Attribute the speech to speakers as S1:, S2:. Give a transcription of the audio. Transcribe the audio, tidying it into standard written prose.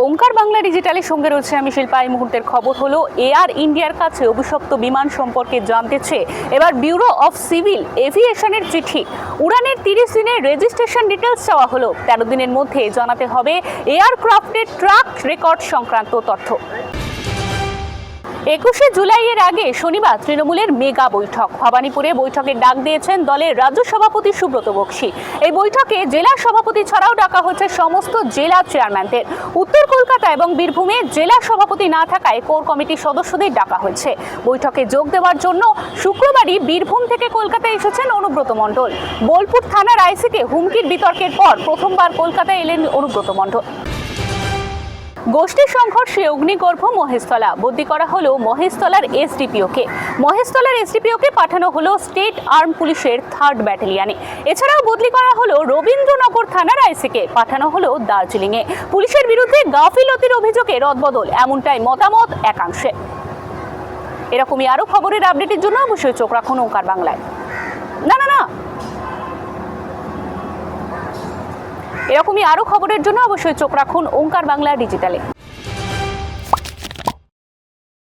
S1: ওঙ্কার বাংলা ডিজিটালের সঙ্গে রয়েছে আমি শিল্পা। এই মুহূর্তের খবর হলো, এয়ার ইন্ডিয়ার কাছে অভিশপ্ত বিমান সম্পর্কে জানতে চেয়ে এবার ব্যুরো অফ সিভিল এভিয়েশনের চিঠি। উড়ানের 30 দিনের রেজিস্ট্রেশন ডিটেলস চাওয়া হলো। 13 দিনের মধ্যে জানাতে হবে এয়ারক্রাফটের ট্র্যাক রেকর্ড সংক্রান্ত তথ্য। 21শে জুলাইয়ের আগে শনিবার তৃণমূলের মেগা বৈঠক। ভবানীপুরে বৈঠকের ডাক দিয়েছেন দলের রাজ্য সভাপতি সুব্রত বক্সী। এই বৈঠকে জেলা সভাপতি ছাড়াও ডাকা হচ্ছে সমস্ত জেলা চেয়ারম্যানদের। উত্তর কলকাতা এবং বীরভূমে জেলা সভাপতি না থাকায় কোর কমিটির সদস্যদের ডাকা হয়েছে। বৈঠকে যোগ দেওয়ার জন্য শুক্রবারই বীরভূম থেকে কলকাতায় এসেছেন অনুব্রত মণ্ডল। বোলপুর থানার আইসিকে হুমকির বিতর্কের পর প্রথমবার কলকাতায় এলেন অনুব্রত মণ্ডল। গোষ্ঠী সংঘর্ষে অগ্নিগর্ভ মহেশতলা। বদলি করা হলো মহেশতলার এসডিপিওকে। মহেশতলার এসডিপিওকে পাঠানো হলো স্টেট আর্ম পুলিশের 3rd ব্যাটালিয়নে। এছাড়াও বদলি করা হলো রবীন্দ্রনগর থানার আইসিকে, পাঠানো হলো দার্জিলিংয়ে। পুলিশের বিরুদ্ধে গাফিলতির অভিযোগে রদবদল, এমনটাই মতামত একাংশে। এরকমই আরো খবরের আপডেটের জন্য অবশ্যই চোখ রাখুন ওঙ্কার বাংলায়। এরকমই আরো খবরের জন্য অবশ্যই চোখ রাখুন ওঙ্কার বাংলা ডিজিটালে।